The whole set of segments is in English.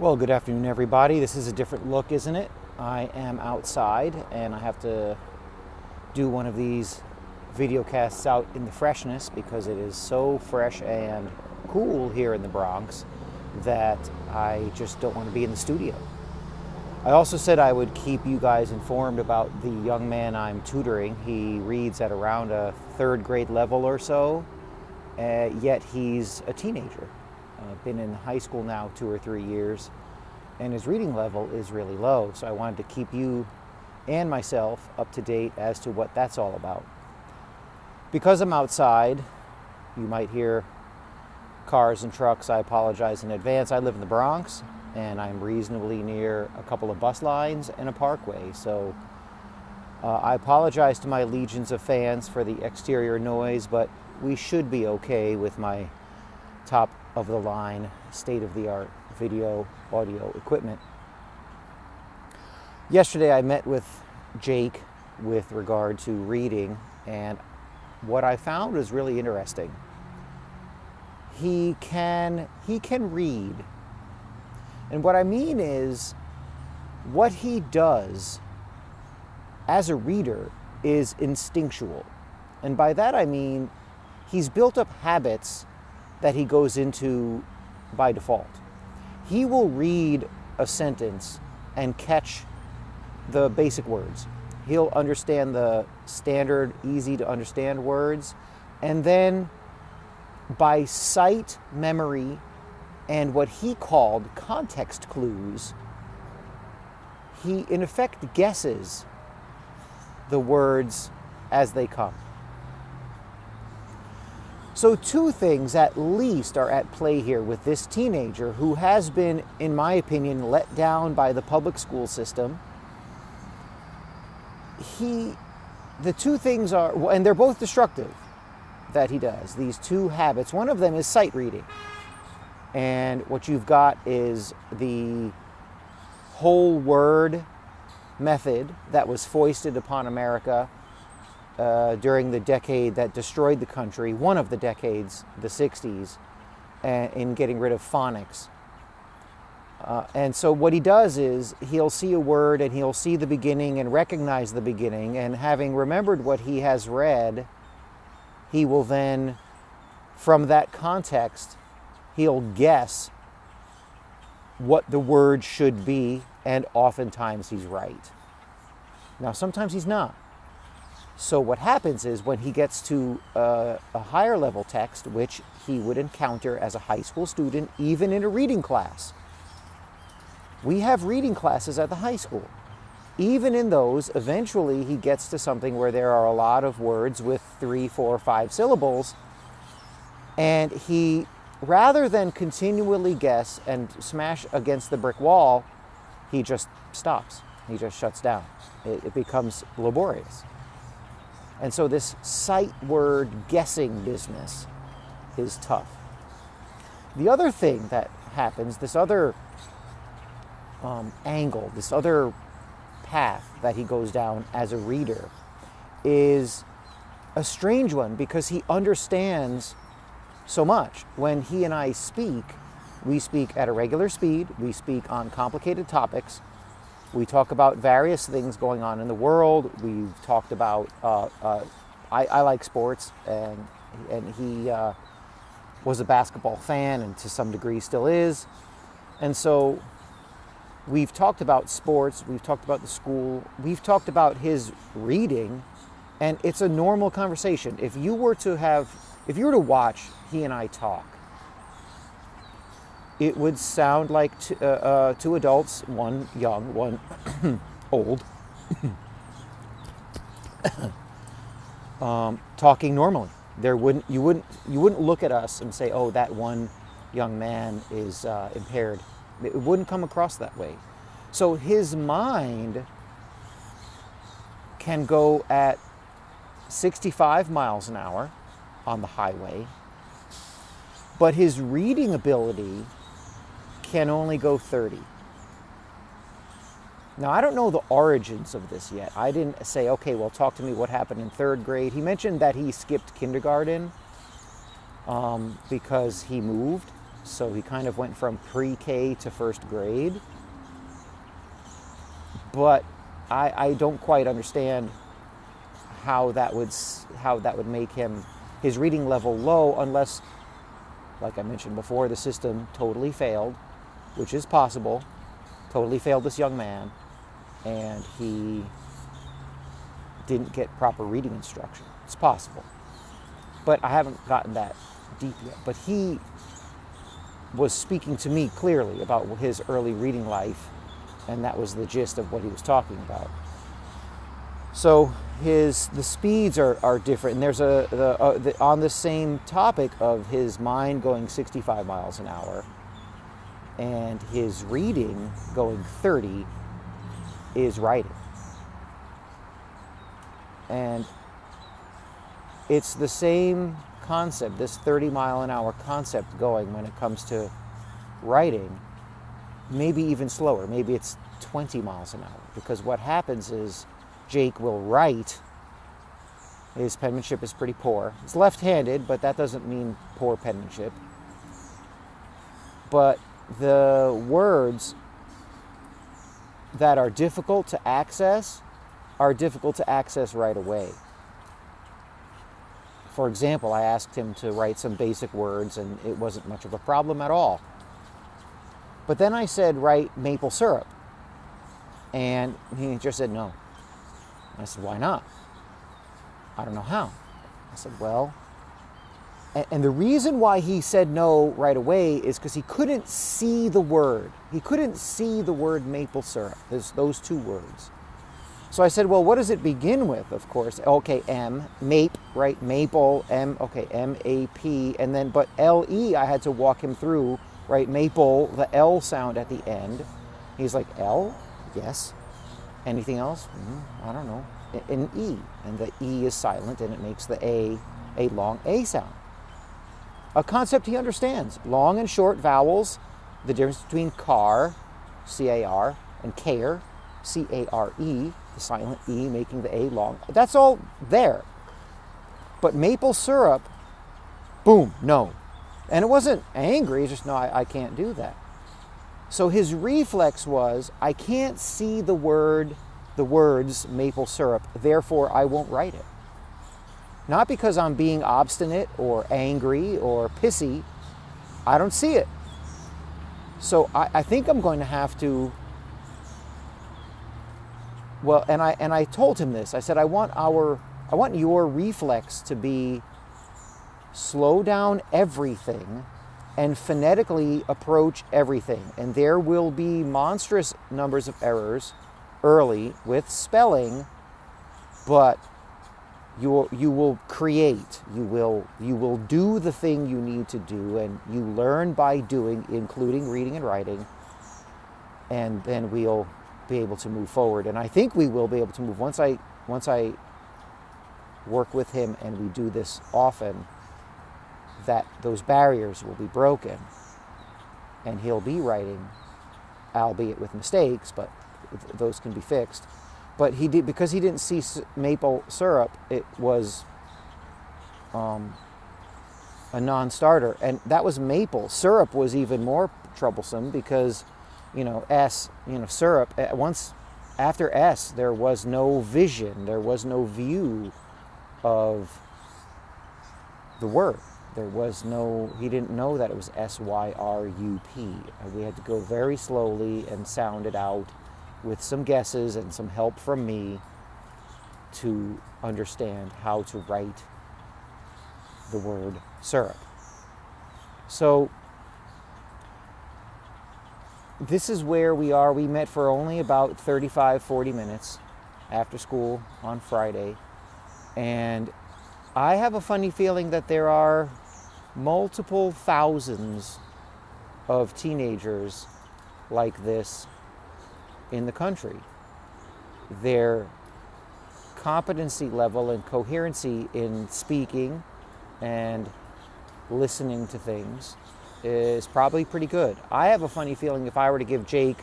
Well, good afternoon, everybody. This is a different look, isn't it? I am outside and I have to do one of these video casts out in the freshness because it is so fresh and cool here in the Bronx that I just don't want to be in the studio. I also said I would keep you guys informed about the young man I'm tutoring. He reads at around a third grade level or so, yet he's a teenager. Been in high school now 2 or 3 years, and his reading level is really low. So I wanted to keep you and myself up to date as to what that's all about. Because I'm outside, you might hear cars and trucks. I apologize in advance. I live in the Bronx, and I'm reasonably near a couple of bus lines and a parkway. So I apologize to my legions of fans for the exterior noise, but we should be okay with my top of the line, state-of-the-art video audio equipment. Yesterday I met with Jake with regard to reading, and what I found was really interesting. He can read. And what I mean is, what he does as a reader is instinctual. And by that I mean he's built up habits that he goes into by default. He will read a sentence and catch the basic words. He'll understand the standard, easy to understand words, and then by sight memory and what he called context clues, he in effect guesses the words as they come. So 2 things at least are at play here with this teenager who has been, in my opinion, let down by the public school system. The 2 things are, and they're both destructive, that he does. These 2 habits. One of them is sight reading. And what you've got is the whole word method that was foisted upon America during the decade that destroyed the country, one of the decades, the 60s, in getting rid of phonics. And so what he does is he'll see a word and he'll see the beginning and recognize the beginning, and having remembered what he has read, he will then, from that context, he'll guess what the word should be, and oftentimes he's right. Now, sometimes he's not. So what happens is when he gets to a higher level text, which he would encounter as a high school student, even in a reading class. We have reading classes at the high school. Even in those, eventually he gets to something where there are a lot of words with 3, 4, 5 syllables. And he, rather than continually guess and smash against the brick wall, he just stops. He just shuts down. It becomes laborious. And so this sight word guessing business is tough. The other thing that happens, this other angle, this other path that he goes down as a reader, is a strange one because he understands so much. When he and I speak, we speak at a regular speed, we speak on complicated topics. We talk about various things going on in the world. We've talked about, I like sports, and he was a basketball fan and to some degree still is. And so we've talked about sports, we've talked about the school, we've talked about his reading, and it's a normal conversation. If you were to watch he and I talk, it would sound like 2 adults, one young, one old, talking normally. You wouldn't look at us and say, "Oh, that one young man is impaired." It wouldn't come across that way. So his mind can go at 65 miles an hour on the highway, but his reading ability can only go 30. Now, I don't know the origins of this yet. I didn't say, okay, well, talk to me what happened in 3rd grade. He mentioned that he skipped kindergarten because he moved. So he kind of went from pre-K to first grade. But I don't quite understand how that would make his reading level low, unless, like I mentioned before, the system totally failed, which is possible. Totally failed this young man, and he didn't get proper reading instruction. It's possible. But I haven't gotten that deep yet. But he was speaking to me clearly about his early reading life, and that was the gist of what he was talking about. So the speeds are different, and there's on the same topic of his mind going 65 miles an hour and his reading going 30 is writing. And it's the same concept, this 30 mile an hour concept going when it comes to writing, maybe even slower. Maybe it's 20 miles an hour, because what happens is Jake will write. His penmanship is pretty poor. He's left-handed, but that doesn't mean poor penmanship. But the words that are difficult to access right away. For example, I asked him to write some basic words, and it wasn't much of a problem at all. But then I said, write maple syrup. And he just said no. I said, why not? I don't know how. I said, well, and the reason why he said no right away is because he couldn't see the word. He couldn't see the word maple syrup. There's those two words. So I said, well, what does it begin with? Of course, okay, M, mape, right? Maple, M, okay, M-A-P, and then, but L-E, I had to walk him through, right? Maple, the L sound at the end. He's like, L? Yes. Anything else? I don't know. An E, and the E is silent, and it makes the A long A sound. A concept he understands. Long and short vowels, the difference between car, C-A-R, and care, C-A-R-E, the silent E making the A long. That's all there. But maple syrup, boom, no. And it wasn't angry, it's just, no, I can't do that. So his reflex was, I can't see the words maple syrup, therefore I won't write it. Not because I'm being obstinate or angry or pissy. I don't see it. So I think I'm going to have to, well, and I told him this. I said, I want your reflex to be slow down everything and phonetically approach everything. And there will be monstrous numbers of errors early with spelling, but you will create, you will do the thing you need to do, and you learn by doing, including reading and writing, and then we'll be able to move forward. And I think we will be able to move once I work with him and we do this often, that those barriers will be broken and he'll be writing, albeit with mistakes, but those can be fixed. But he did, because he didn't see maple syrup, it was a non-starter. And that was maple. Syrup was even more troublesome because, syrup, once after S, there was no vision, there was no view of the word. He didn't know that it was S-Y-R-U-P. We had to go very slowly and sound it out with some guesses and some help from me to understand how to write the word syrup. So this is where we are. We met for only about 35-40 minutes after school on Friday. And I have a funny feeling that there are multiple thousands of teenagers like this in the country. Their competency level and coherency in speaking and listening to things is probably pretty good. I have a funny feeling if I were to give Jake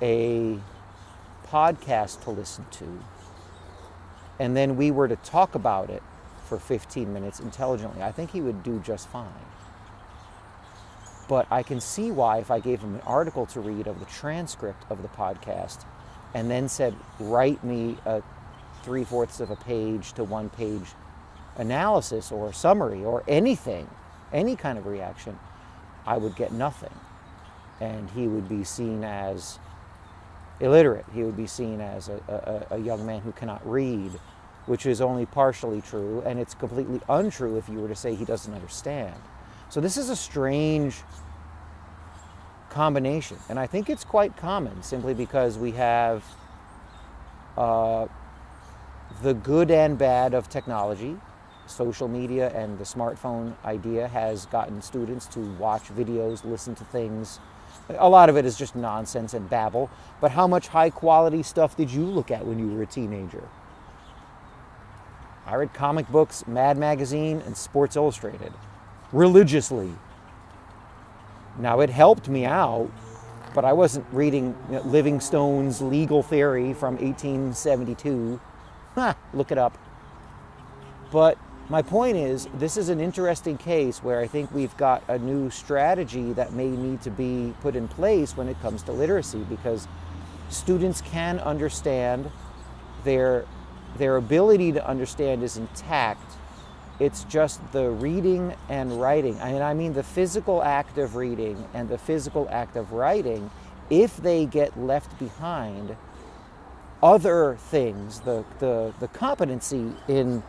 a podcast to listen to, and then we were to talk about it for 15 minutes intelligently, I think he would do just fine. But I can see why, if I gave him an article to read of the transcript of the podcast and then said, write me a 3/4 of a page to 1 page analysis or summary or anything, any kind of reaction, I would get nothing. And he would be seen as illiterate. He would be seen as a young man who cannot read, which is only partially true, and it's completely untrue if you were to say he doesn't understand. So this is a strange combination, and I think it's quite common simply because we have the good and bad of technology. Social media and the smartphone idea has gotten students to watch videos, listen to things. A lot of it is just nonsense and babble, but how much high quality stuff did you look at when you were a teenager? I read comic books, Mad Magazine, and Sports Illustrated religiously. Now, it helped me out, but I wasn't reading Livingstone's Legal Theory from 1872. Look it up. But my point is, this is an interesting case where I think we've got a new strategy that may need to be put in place when it comes to literacy, because students can understand, their ability to understand is intact. It's just the reading and writing, and I mean the physical act of reading and the physical act of writing, if they get left behind, other things, the competency in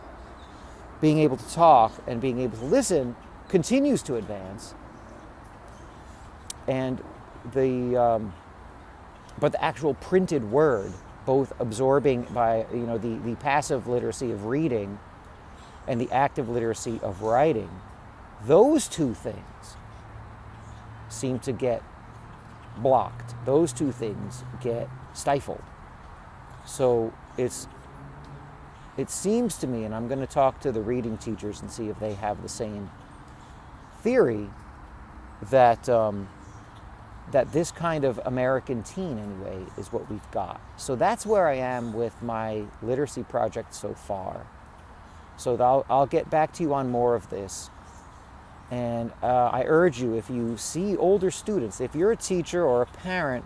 being able to talk and being able to listen continues to advance. And but the actual printed word, both absorbing by the passive literacy of reading and the active literacy of writing, those two things seem to get blocked. Those two things get stifled. So it seems to me, and I'm going to talk to the reading teachers and see if they have the same theory, that that this kind of American teen, anyway, is what we've got. So that's where I am with my literacy project so far. So I'll get back to you on more of this. And I urge you, if you see older students, if you're a teacher or a parent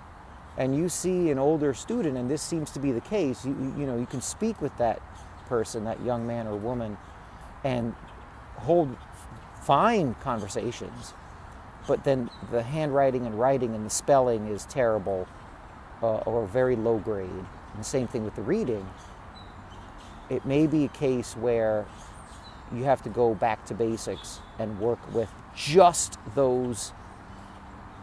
and you see an older student, and this seems to be the case, you can speak with that person, that young man or woman, and hold fine conversations, but then the handwriting and writing and the spelling is terrible or very low grade. And the same thing with the reading. It may be a case where you have to go back to basics and work with just those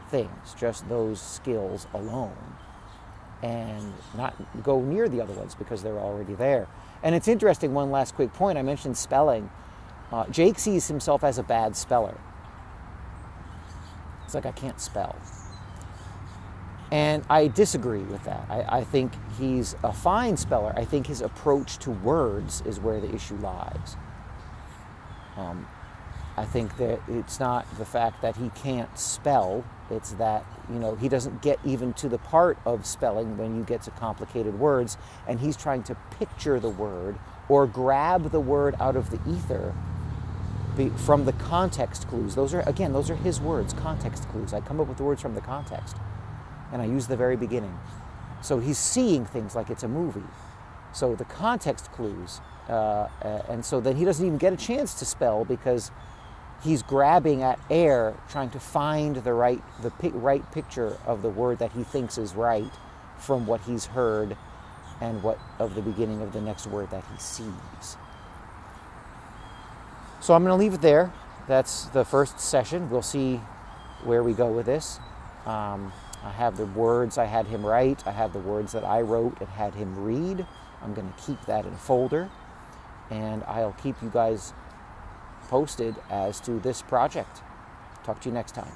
things, just those skills alone, and not go near the other ones because they're already there. And it's interesting, one last quick point, I mentioned spelling. Jake sees himself as a bad speller. It's like, I can't spell. And I disagree with that. I think he's a fine speller. I think his approach to words is where the issue lies. I think that it's not the fact that he can't spell, it's that, he doesn't get even to the part of spelling when you get to complicated words, and he's trying to picture the word or grab the word out of the ether from the context clues. Those are his words, context clues. I come up with the words from the context, and I use the very beginning. So he's seeing things like it's a movie. So the context clues, and so then he doesn't even get a chance to spell because he's grabbing at air, trying to find the right picture of the word that he thinks is right from what he's heard and what of the beginning of the next word that he sees. So I'm going to leave it there. That's the first session. We'll see where we go with this. I have the words I had him write. I have the words that I wrote and had him read. I'm going to keep that in a folder, and I'll keep you guys posted as to this project. Talk to you next time.